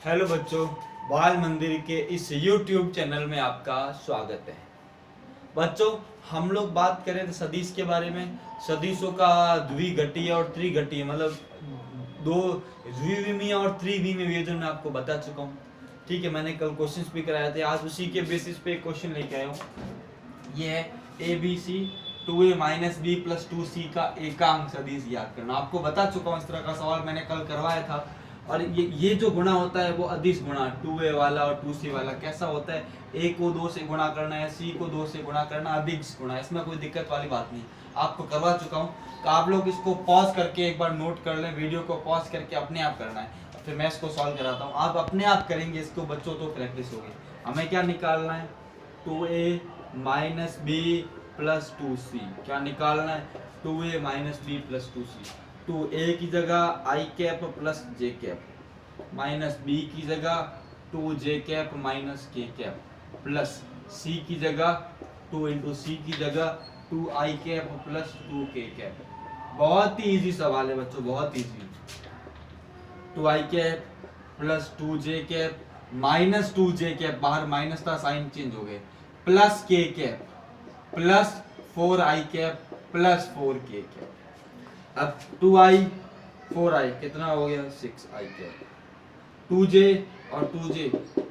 Hello बच्चों, बाल मंदिर के इस YouTube चैनल में आपका स्वागत है। बच्चों, हम लोग बात करें तो सदिश के बारे में। सदिशों का द्विघटीय और त्रिघटीय मतलब दो द्विविमीय और त्रिविमीय वियोजन में आपको बता चुका हूँ। ठीक है, मैंने कल क्वेश्चंस भी कराए थे, आज उसी के बेसिस पे क्वेश्चन लेके आया हूँ। ये है ABC 2A - B + 2C का एकांक सदिश ज्ञात करना। आपको बता चुका हूँ, इस तरह का सवाल मैंने कल करवाया था। और ये जो गुणा होता है वो अदिश गुणा, 2A वाला और 2C वाला कैसा होता है, A को 2 से गुणा करना है, C को 2 से गुणा करना, अदिश गुणा, इसमें कोई दिक्कत वाली बात नहीं। आपको करवा चुका हूँ, तो आप लोग इसको पॉज करके एक बार नोट कर लें, वीडियो को पॉज करके अपने आप करना है, फिर मैं इसको सॉल्व कराता हूँ। आप अपने आप करेंगे इसको बच्चों, तो प्रैक्टिस होगी। हमें क्या निकालना है, 2A - B + 2C। क्या निकालना है, 2A - B + 2C। 2A की जगह i cap plus j cap, minus b की जगह 2j cap minus k cap, plus c की जगह 2 × c की जगह 2i cap plus 2k cap. बहुत ही इजी सवाल है बच्चों, बहुत easy. 2i cap plus 2j cap minus 2j cap, बाहर माइनस था, साइन चेंज हो गए, plus k cap plus 4i cap plus 4k cap. अब 2i 4i कितना हो गया, 6i कैप। 2j और 2j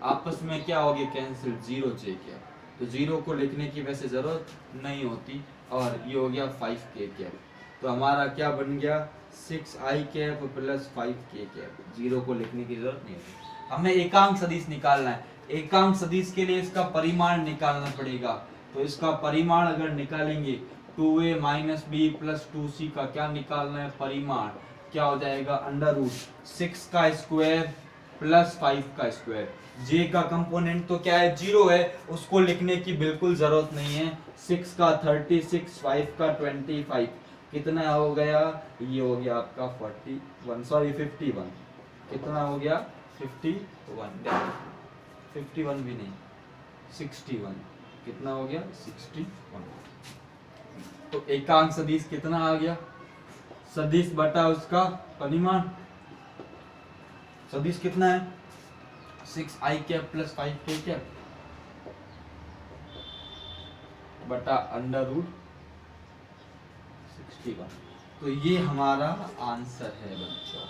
आपस में क्या हो गया, कैंसिल, 0j कैप। तो 0 को लिखने की वैसे जरूरत नहीं होती, और ये हो गया 5k कैप। तो हमारा क्या बन गया, 6i cap plus 5k cap. 0 को लिखने की जरूरत नहीं होती। हमें एकांक सदिश निकालना है। एकांक सदिश के लिए इसका परिमाण निकालना पड़ेगा। तो इसका परिमाण अगर निकालेंगे, 2A - B + 2C का क्या निकालना है, परिमाण क्या हो जाएगा, √6 का स्क्वायर प्लस 5 का स्क्वायर। j का कंपोनेंट तो क्या है, 0 है, उसको लिखने की बिल्कुल जरूरत नहीं है। 6 का 36, 5 का 25, कितना हो गया, ये हो गया आपका 51, कितना हो गया, 51 भी नहीं, 61, कितना हो गया, 61। तो एकांक सदिश कितना आ गया, सदिश बटा उसका परिमाण। सदिश कितना है, 6i cap plus 5k cap बटा √61। तो ये हमारा आंसर है बच्चों।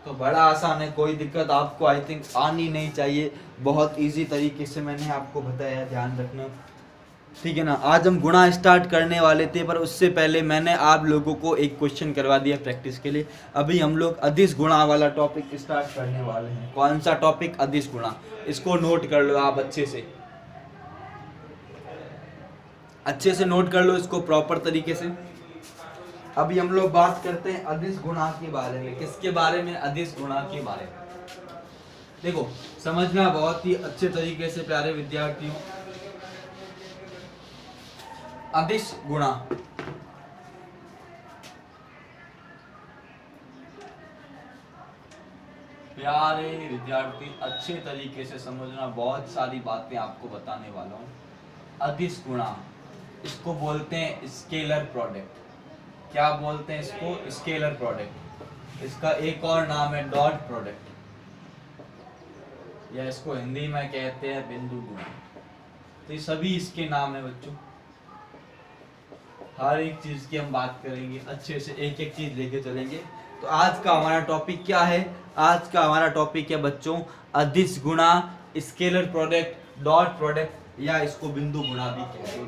तो बड़ा आसान है, कोई दिक्कत आपको आई थिंक आनी नहीं चाहिए। बहुत इजी तरीके से मैंने आपको बताया, ध्यान रखना, ठीक है ना। आज हम गुणा स्टार्ट करने वाले थे, पर उससे पहले मैंने आप लोगों को एक क्वेश्चन करवा दिया प्रैक्टिस के लिए। अभी हम लोग अदिश गुणा वाला टॉपिक स्टार्ट करने वाले हैं। कौन सा टॉपिक, अदिश गुणा। इसको नोट कर लो आप अच्छे से नोट कर लो इसको प्रॉपर तरीके से। अभी हम लोग बात करते हैं अदिश गुणा के बारे में। किसके बारे में, अदिश गुणा के बारे में। देखो, समझना बहुत ही अच्छे तरीके से प्यारे विद्यार्थियों। अदिश गुणा, प्यारे विद्यार्थी अच्छे तरीके से समझना, बहुत सारी बातें आपको बताने वाला हूं। अदिश गुणा, इसको बोलते हैं स्केलर प्रोडक्ट। क्या बोलते हैं इसको, स्केलर प्रोडक्ट। इसका एक और नाम है डॉट प्रोडक्ट, या इसको हिंदी में कहते हैं बिंदु गुणा। तो ये सभी इसके नाम है बच्चों। हर एक चीज की हम बात करेंगे अच्छे से, एक एक चीज लेके चलेंगे। तो आज का हमारा टॉपिक क्या है, आज का हमारा टॉपिक है बच्चों अदिश गुणा, स्केलर प्रोडक्ट, डॉट प्रोडक्ट, या इसको बिंदु गुणा भी कहते हो।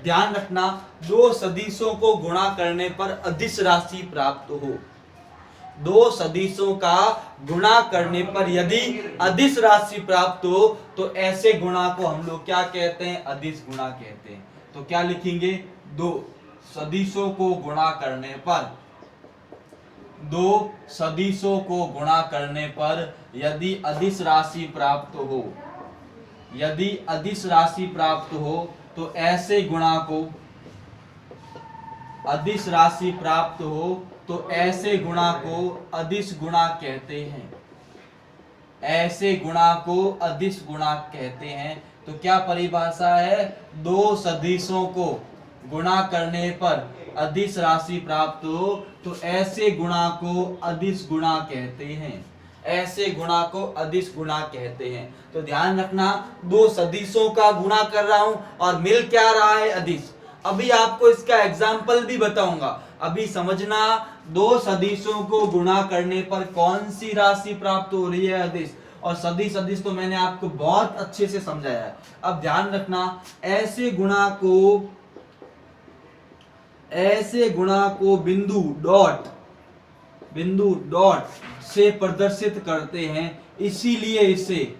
ध्यान रखना, दो सदिशों को गुणा करने पर अदिश राशि प्राप्त हो। दो सदिशों का गुणा करने पर यदि अदिश राशि प्राप्त हो, तो ऐसे गुणा को हम लोग क्या कहते हैं, अदिश गुणा कहते हैं। तो क्या लिखेंगे, दो सदिशों को गुणा करने पर, दो सदिशों को गुणा करने पर यदि अदिश राशि प्राप्त हो, यदि अदिश राशि प्राप्त हो, तो ऐसे गुणा को, अदिश राशि प्राप्त हो तो ऐसे गुणा को अदिश गुणा कहते हैं। ऐसे गुणा को अदिश गुणा कहते हैं। तो क्या परिभाषा है, दो सदिशों को गुणा करने पर अदिश राशि प्राप्त हो तो ऐसे गुणा को अदिश गुणा कहते हैं। ऐसे गुणा को अदिश गुणा कहते हैं। तो ध्यान रखना, दो सदिशों का गुणा कर रहा हूं और मिल क्या रहा है, अदिश। अभी आपको इसका एग्जाम्पल भी बताऊंगा। अभी समझना, दो सदिशों को गुणा करने पर कौन सी राशि प्राप्त हो रही है, अदिश। और सदिश अदिश तो मैंने आपको बहुत अच्छे से समझाया है। अब ध्यान रखना, ऐसे गुणा को बिंदु डॉट से प्रदर्शित करते हैं, इसीलिए इसे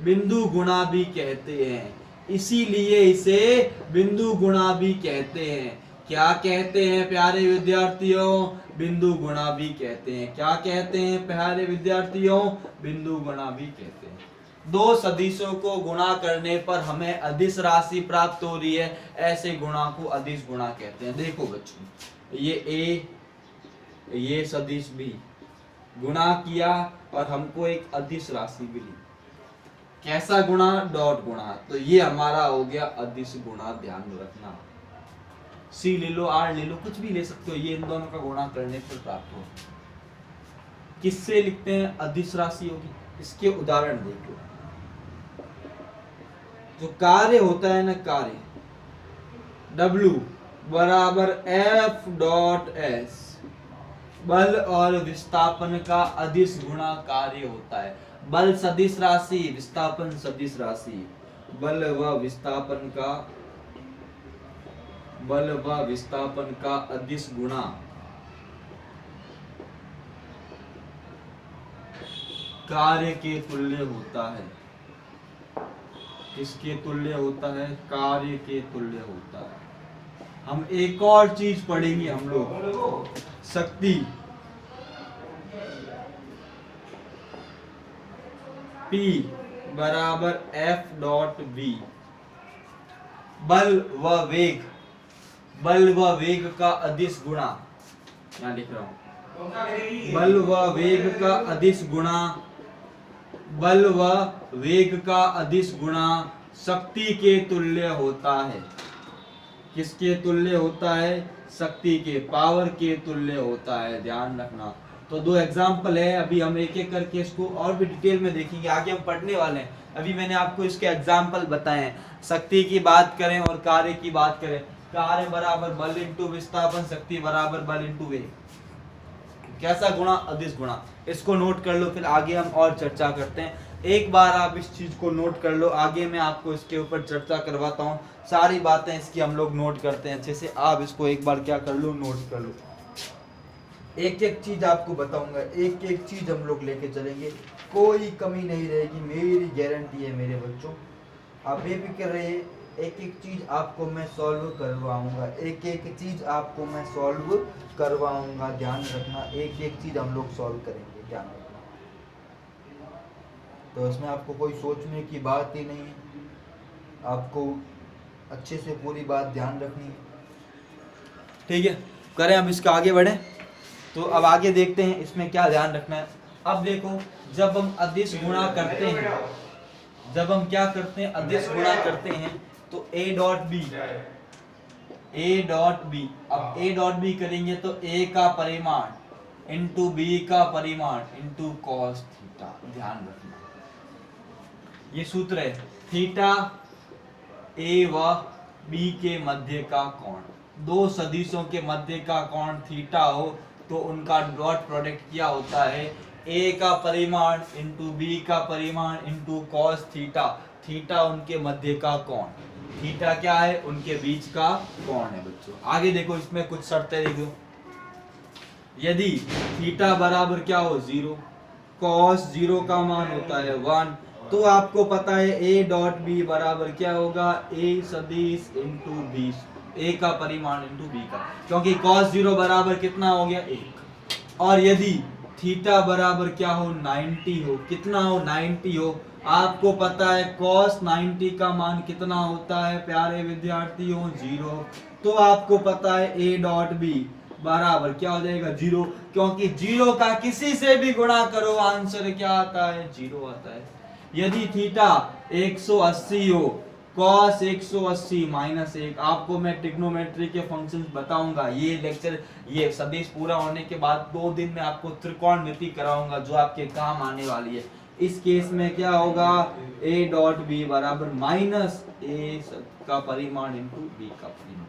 बिंदु गुणा भी कहते हैं। क्या कहते हैं प्यारे विद्यार्थियों, बिंदु गुणा भी कहते हैं। क्या कहते हैं प्यारे विद्यार्थियों, बिंदु गुणा भी कहते हैं। दो सदिशों को गुणा करने पर हमें अदिश राशि प्राप्त हो रही है, ऐसे गुणा को अदिश गुणा कहते हैं। देखो बच्चों, ये ए, ये सदिश भी गुणा किया और हमको एक अदिश राशि मिली। कैसा गुणा, डॉट गुणा। तो ये हमारा हो गया अदिश गुणा। ध्यान रखना, सी ले लो, आर ले लो, कुछ भी ले सकते हो, ये इन दोनों का गुणा करने पर प्राप्त हो। किससे लिखते हैं, अदिश राशि होगी। इसके उदाहरण देखो, जो कार्य होता है ना, कार्य W बराबर F डॉट S, बल और विस्थापन का अदिश गुणा कार्य होता है। बल सदिश राशि, विस्थापन सदिश राशि। बल व विस्थापन का अदिश गुणा कार्य के तुल्य होता है। किसके तुल्य होता है, कार्य के तुल्य होता है। हम एक और चीज पढ़ेंगे हम लोग, शक्ति P बराबर F डॉट V, बल व वेग का अदिश गुणा। यहाँ लिख रहा हूं, बल व वेग का अदिश गुणा शक्ति के तुल्य होता है। किसके तुल्य होता है, शक्ति के, पावर के तुल्य होता है। ध्यान रखना। तो दो एग्जाम्पल है, अभी हम एक एक करके इसको और भी डिटेल में देखेंगे, आगे हम पढ़ने वाले हैं। अभी मैंने आपको इसके एग्जाम्पल बताए हैं। शक्ति की बात करें और कार्य की बात करें, कार्य बराबर बल इंटू विस्थापन, शक्ति बराबर बल इंटू वेग। कैसा गुणा, अदिश गुणा। इसको नोट कर लो, फिर आगे हम और चर्चा करते हैं। एक बार आप इस चीज को नोट कर लो, आगे मैं आपको इसके ऊपर चर्चा करवाता हूँ। सारी बातें इसकी हम लोग नोट करते हैं अच्छे से। आप इसको एक बार क्या कर लो, नोट कर लो। एक एक चीज आपको बताऊंगा, एक एक चीज हम लोग लेके चलेंगे, कोई कमी नहीं रहेगी, मेरी गारंटी है मेरे बच्चों। आप बेफिक्र रहिए, एक एक चीज आपको मैं सॉल्व करवाऊंगा, ध्यान रखना, एक एक चीज हम लोग सॉल्व करेंगे, ध्यान रखना। तो इसमें आपको कोई सोचने की बात ही नहीं है, आपको अच्छे से पूरी बात ध्यान रखनी है। ठीक है, करें अब इसका आगे बढ़े। तो अब आगे देखते हैं इसमें क्या ध्यान रखना है। अब देखो, जब हम अदिश गुणा करते हैं, जब हम क्या करते हैं, अदिश गुणा करते हैं, तो A डॉट बी, अब A डॉट बी करेंगे तो A का परिमाण इंटू B का परिमाण इंटू कॉस थीटा। ध्यान रखना, ये सूत्र है, थीटा A व B के मध्य का कोण। दो सदिशों के मध्य का कोण थीटा हो तो उनका डॉट प्रोडक्ट क्या होता है, A का परिमाण इंटू B का परिमाण इंटू कॉस थीटा। थीटा उनके मध्य का कोण, थीटा क्या है, उनके बीच का कोण है बच्चों। आगे देखो, इसमें कुछ शर्तें देखो। यदि थीटा बराबर क्या हो, 0, कॉस 0 का मान होता है 1, तो आपको पता है A डॉट बी बराबर क्या होगा, A सदिश इंटू बी, A का परिमाण इंटू B का, क्योंकि cos 0 बराबर कितना हो गया, 1। और यदि थीटा बराबर क्या हो, 90 हो, कितना हो, 90 हो, आपको पता है cos 90 का मान कितना होता है प्यारे विद्यार्थियों, 0। तो आपको पता है A डॉट बी बराबर क्या हो जाएगा, 0, क्योंकि 0 का किसी से भी गुणा करो आंसर क्या आता है, 0 आता है। यदि थीटा 180 हो cos 180 माइनस 1। आपको मैं ट्रिग्नोमेट्री के फंक्शंस बताऊंगा। ये लेक्चर, ये सदिश पूरा होने के बाद 2 दिन में आपको त्रिकोणमिति कराऊंगा जो आपके काम आने वाली है। इस केस में क्या होगा, a डॉट बी बराबर माइनस ए का परिमाण इंटू बी का परिमाण।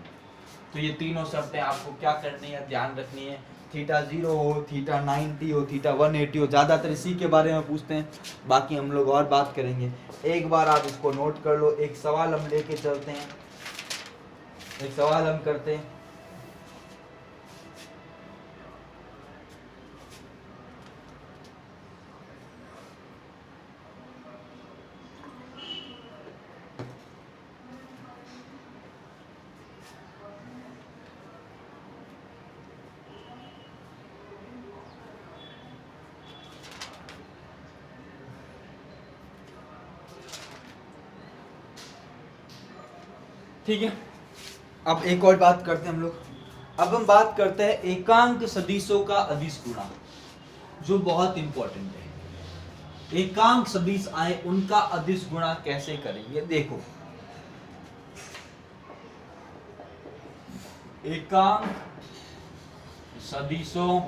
तो ये तीनों शर्तें आपको क्या करनी है, ध्यान रखनी है। थीटा 0 हो, थीटा 90 हो, थीटा 180 हो, ज्यादातर इसी के बारे में पूछते हैं, बाकी हम लोग और बात करेंगे। एक बार आप इसको नोट कर लो। एक सवाल हम लेके चलते हैं, एक सवाल हम करते हैं। ठीक है, अब एक और बात करते हैं हम लोग। अब हम बात करते हैं एकांक सदिशों का अदिश गुणा, जो बहुत इंपॉर्टेंट है। एकांक सदिश आए उनका अदिश गुणा कैसे करेंगे, देखो। एकांक सदिशों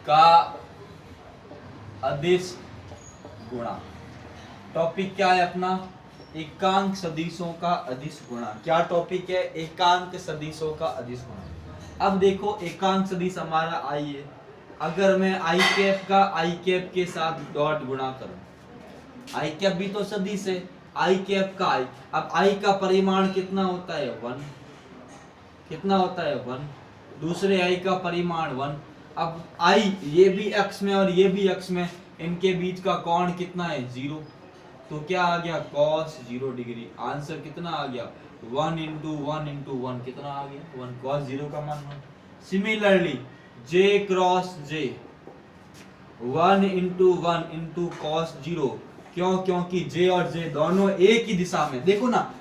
का अदिश गुणा, टॉपिक क्या है अपना, एकांक सदिशों का अदिश गुणा। क्या टॉपिक है, एकांक सदिशों का अदिश गुणा। अब देखो, एकांक सदिश हमारा आई है। अगर मैं आई कैप का आई कैप के साथ डॉट गुणा करूं, आई कैप भी तो सदिश है, आई कैप का आई। अब आई का परिमाण कितना होता है, 1। कितना होता है, 1। दूसरे आई का परिमाण 1। अब आई ये भी अक्ष में और ये भी अक्ष में, इनके बीच का कोण कितना है, 0। तो क्या आ गया, cos 0 डिग्री। आंसर कितना आ गया, 1 इंटू 1 इंटू 1 कितना आ गया, 1। cos 0 का मान 1। Similarly j cross j, 1 into 1 into cos 0। क्यों, क्योंकि j और j दोनों एक ही दिशा में। देखो ना,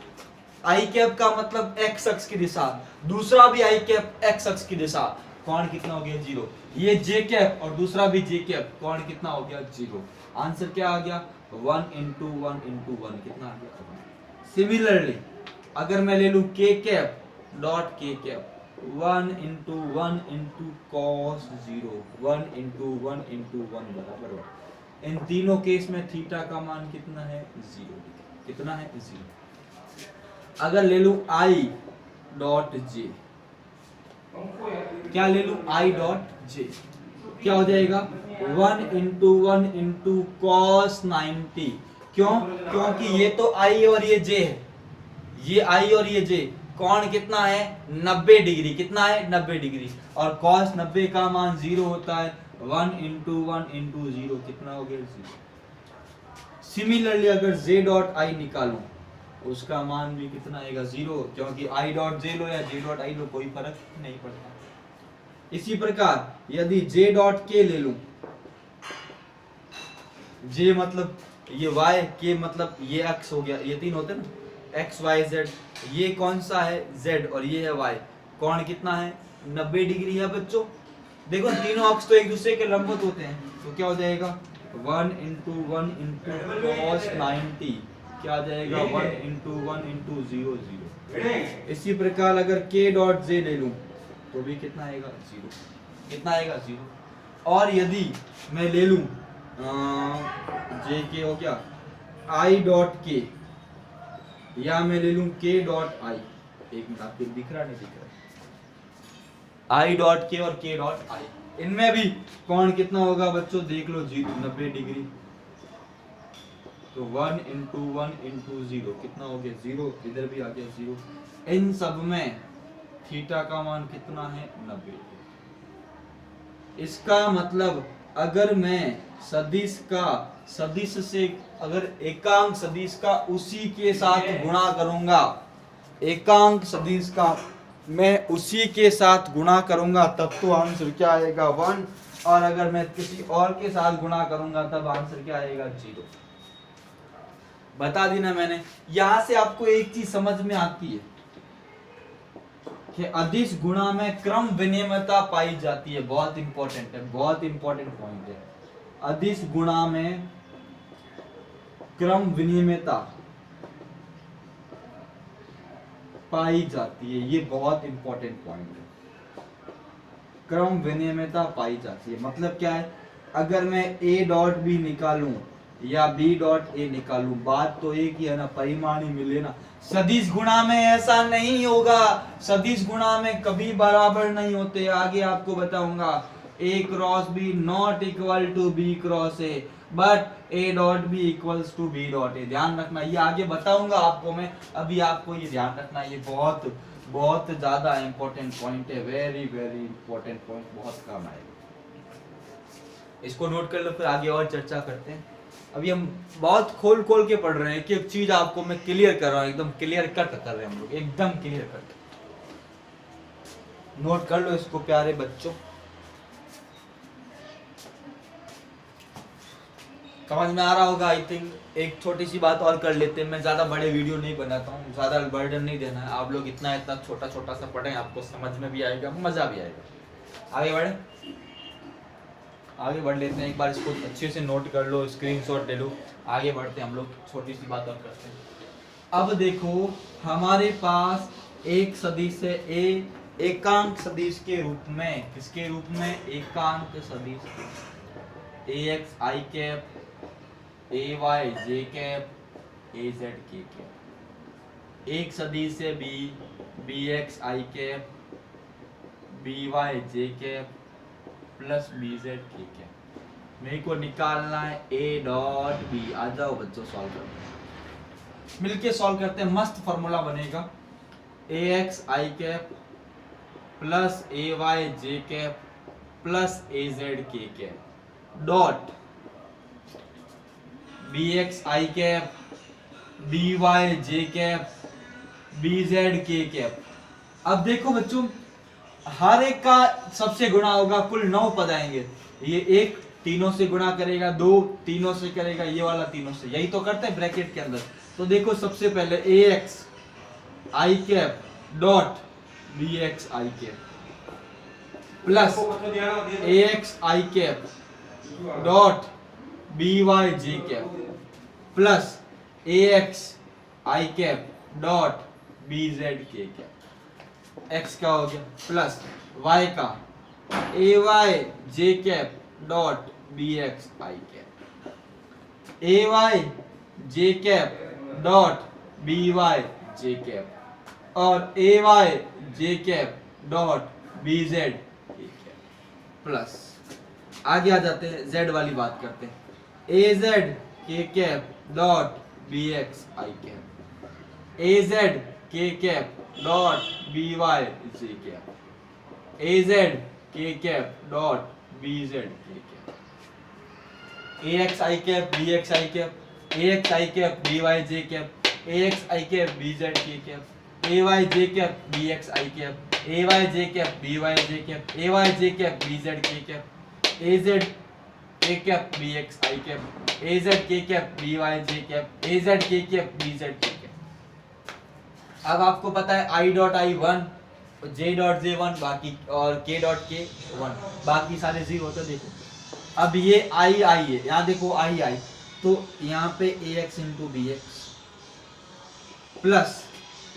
आई कैप का मतलब x अक्ष की दिशा, दूसरा भी आई कैप x अक्ष की दिशा, कोण कितना हो गया, 0। ये j कैप और दूसरा भी j कैप, कोण कितना हो गया, 0। आंसर क्या आ गया, 1 इंटू 1 इंटू 1 कितना आ गया, 1। सिमिलरली अगर मैं ले लूं k cap dot k cap, 1 into 1 into cos 0, 1 into 1 into 1 बराबर 1। इन तीनों केस में थीटा का मान कितना है, 0। कितना है, 0। अगर ले लूं i डॉट j, क्या ले लूं, i डॉट j, क्या हो जाएगा, 1 इंटू 1 इंटू cos 90। क्यों, क्योंकि ये तो i और ये j है, ये i और ये j, कोण कितना है, 90 डिग्री। कितना है, 90 डिग्री। और cos 90 का मान 0 होता है, 1 इंटू 1 इंटू 0 कितना हो गया, 0। सिमिलरली अगर j डॉट i निकालूं, उसका मान भी कितना आएगा, 0, क्योंकि i डॉट j लो या j डॉट i लो, कोई फर्क नहीं पड़ता। इसी प्रकार यदि j डॉट k ले लूं, j मतलब ये y, k मतलब ये अक्ष हो गया, ये तीन होते ना, x y z, ये कौन सा है, z, और ये है y। कोण कितना है, 90 डिग्री है बच्चों। देखो तीनों अक्ष तो एक दूसरे के लंबवत होते हैं, तो क्या हो जाएगा, 1 इंटू 1 इंटू cos 90, क्या आ जाएगा, 1 इंटू 1 इंटू 0 0। इसी प्रकार अगर k डॉट j ले लूं, तो भी कितना आएगा, 0। कितना आएगा, 0। और यदि मैं ले लूं j k हो क्या, i डॉट k, या मैं ले लूं k डॉट i, एक मिनट, आपको दिख रहा नहीं, दिख रहा, i डॉट k और k डॉट i, इनमें भी कोण कितना होगा बच्चों, देख लो, 90 डिग्री। तो 1 इंटू 1 इंटू 0 कितना हो गया, 0। इधर भी आ गया 0। इन सब में थीटा का मान कितना है, 90। इसका मतलब अगर मैं सदिश का, सदिश से अगर एकांक सदिश का उसी के साथ गुणा करूंगा, एकांक सदिश का मैं उसी के साथ गुणा करूंगा, तब तो आंसर क्या आएगा, 1। और अगर मैं किसी और के साथ गुणा करूंगा, तब आंसर क्या आएगा, 0। बता दी ना मैंने। यहां से आपको एक चीज समझ में आती है कि अदिश गुणा में क्रम विनिमयता पाई जाती है। बहुत इंपॉर्टेंट है, बहुत इंपॉर्टेंट पॉइंट है। अदिश गुणा में क्रम विनिमयता पाई जाती है। ये बहुत इंपॉर्टेंट पॉइंट है, क्रम विनियमितता पाई जाती है। मतलब क्या है, अगर मैं ए डॉट बी निकालूं या बी डॉट ए निकालूं, बात तो एक ही है ना, परिमाण ही मिले ना। सदिश गुणा में ऐसा नहीं होगा, सदिश गुणा में कभी बराबर नहीं होते। आगे आपको बताऊंगा, A cross B not equal to B cross A, but A dot B equals to B dot A. ध्यान रखना, ये आगे बताऊंगा आपको मैं, अभी आपको ये ध्यान रखना, ये बहुत बहुत ज्यादा इंपॉर्टेंट पॉइंट है, वेरी वेरी इंपॉर्टेंट पॉइंट, बहुत काम आएगा। इसको नोट कर लो, फिर आगे और चर्चा करते हैं। अभी हम बहुत खोल खोल के पढ़ रहे हैं, कि एक चीज आपको मैं क्लियर कर रहा हूँ, एकदम क्लियर कट कर रहे हैं हम लोग, एकदम क्लियर कट। नोट कर लो इसको प्यारे बच्चों। समझ में आ रहा होगा आई थिंक। एक छोटी सी बात और कर लेते हैं, मैं ज्यादा बड़े वीडियो नहीं बनाता हूँ, ज्यादा बर्डन नहीं देना है। आप लोग इतना इतना छोटा छोटा सा पढ़ें, आपको समझ में भी आएगा, मजा भी आएगा। आगे बढ़े, आगे बढ़ लेते हैं। एक बार इसको अच्छे से नोट कर लो, स्क्रीनशॉट ले लो, आगे बढ़ते हैं हम लोग। छोटी सी बात और करते हैं। अब देखो, हमारे पास एक सदिश है ए, एकांक सदिश के रूप में। किसके रूप में? एकांक सदिश, ए एक्स आई कैप, ए वाई जे कैप, ए जेड के कैप। एक सदिश है बी, बी एक्स आई कैप, बी वाई जे कैप प्लस बी जेड के कैप। मेरे को निकालना है ए डॉट बी। आ जाओ बच्चों, सॉल्व करते हैं, मिलके सॉल्व करते हैं। मस्त फॉर्मूला बनेगा, ए एक्स आई कैप प्लस ए वाई जे कैप प्लस ए जेड के कैप डॉट बी एक्स आई कैप, बी वाई जे कैप, बी जेड के कैप। अब देखो बच्चों, हर एक का सबसे गुणा होगा, कुल 9 पद आएंगे। ये एक तीनों से गुणा करेगा, 2 तीनों से करेगा, ये वाला तीनों से, यही तो करते हैं ब्रैकेट के अंदर। तो देखो सबसे पहले ए एक्स आई कैप डॉट बी एक्स आई कैप प्लस ए एक्स आई कैप डॉट बी वाई जे कैप प्लस ए एक्स आई कैप डॉट बी जेड के कैप। x का हो गया प्लस y का ए वाई जे कैप डॉट बी एक्स आई कैप, ए वाई जे कैप डॉट बी वाई जे cap और ए Y जे cap dot B Z के cap plus. आगे आ जाते हैं, z वाली बात करते हैं, ए जेड के कैप डॉट बी एक्स आई कैप, ए जेड के कैप डॉट बी वाई जे कैप, ए जेड के कैप डॉट बी जेड के कैप, ए एक्स आई कैप बी एक्स आई कैप, ए एक्स आई कैप बी वाई जे कैप, ए एक्स आई कैप बी जेड के cap, ए Y जे cap B x आई cap, ए Y जे cap B Y जे cap, ए Y जे cap B Z के cap, ए Z के cap B x आई cap, ए Z के cap B Y जे cap, ए Z के cap B Z के cap. अब आपको पता है I dot I 1, J dot J 1 बाकी, और के डॉट के 1, बाकी सारे 0 होते। देखो अब ये आई आई है, यहाँ देखो आई आई, तो यहाँ पे A X into B X plus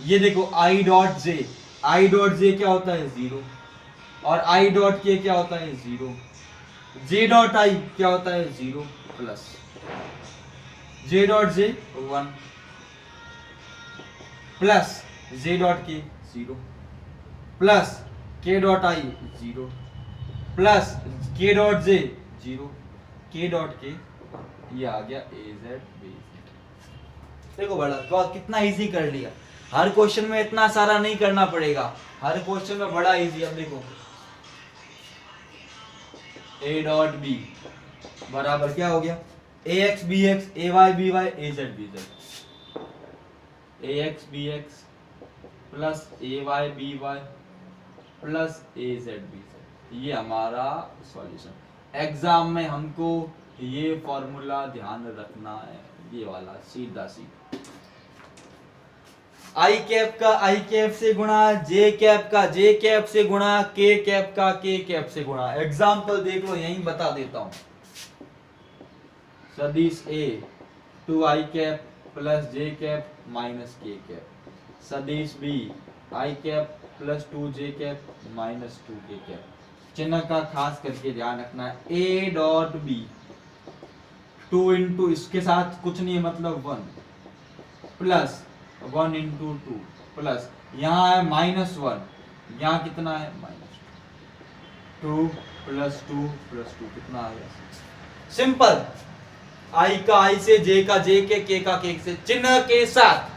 ये देखो I dot J, I dot J क्या होता है 0 और आई डॉट के क्या होता है 0, जे डॉट आई क्या होता है 0 plus J dot J 1 plus J dot के 0 प्लस के डॉट आई 0 प्लस के डॉट जे 0, के डॉट के ये आ गया ए जेड बी जेड। देखो बड़ा कितना इजी कर लिया, हर क्वेश्चन में इतना सारा नहीं करना पड़ेगा, हर क्वेश्चन में बड़ा इजी। अब देखो ए डॉट बी बराबर क्या हो गया, ए एक्स बी एक्स, ए वाई बी वाई, ए जेड बी जेड, ए एक्स बी एक्स प्लस ए वाई बी वाई प्लस ए जेड बी जेड। ये हमारा सॉल्यूशन। एग्जाम में हमको ये फॉर्मूला ध्यान रखना है, ये वाला सीधा सीधा। आई कैप का आई कैप से गुणा, जे कैप का जे कैप से गुणा, के कैप का के कैप से गुणा। एग्जाम्पल देख लो, यहीं बता देता हूं। सदिश A 2 i cap plus j cap minus k cap, सदिश B i cap plus 2j cap minus 2k cap. चिन्ह का खास करके ध्यान रखना है। ए डॉट बी 2 इंटू इसके साथ कुछ नहीं है मतलब 1 प्लस 1 इंटू 2 प्लस यहाँ है -1, यहाँ कितना है -2 प्लस 2 प्लस 2 कितना आ गया? सिंपल। आई का आई से, जे का जे के का के से, चिन्ह के साथ।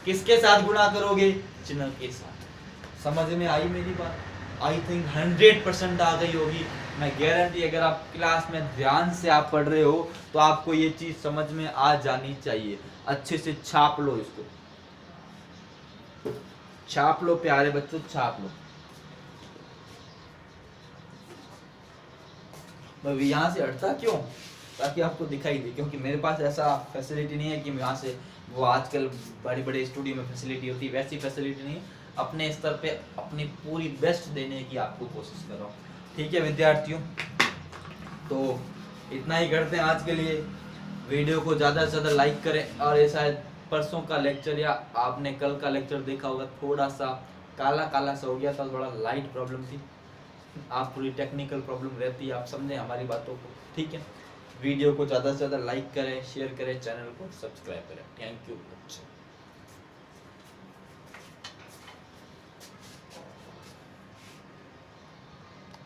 किसके साथ गुणा करोगे? चिन्ह के साथ। समझ में आई मेरी बात? आई थिंक 100% आ गई होगी। मैं गारंटी, अगर आप क्लास में ध्यान से आप पढ़ रहे हो तो आपको ये चीज समझ में आ जानी चाहिए। अच्छे से छाप लो इसको, छाप लो प्यारे बच्चों, छाप लो। मैं यहाँ से हटता क्यों? ताकि आपको दिखाई दे, क्योंकि मेरे पास ऐसा फैसिलिटी नहीं है कि मैं यहाँ से, वो आजकल बड़े बड़े स्टूडियो में फैसिलिटी होती है, वैसी फैसिलिटी नहीं है। अपने स्तर पे अपनी पूरी बेस्ट देने की आपको कोशिश कर रहा हूँ। ठीक है विद्यार्थियों, तो इतना ही करते हैं आज के लिए। वीडियो को ज़्यादा से ज़्यादा लाइक करें। और ये शायद परसों का लेक्चर या आपने कल का लेक्चर देखा होगा, थोड़ा सा काला काला सा हो गया था, थोड़ा लाइट प्रॉब्लम थी। आप पूरी टेक्निकल प्रॉब्लम रहती है, आप समझें हमारी बातों को। ठीक है, वीडियो को ज़्यादा से ज़्यादा लाइक करें, शेयर करें, चैनल को सब्सक्राइब करें। Thank you.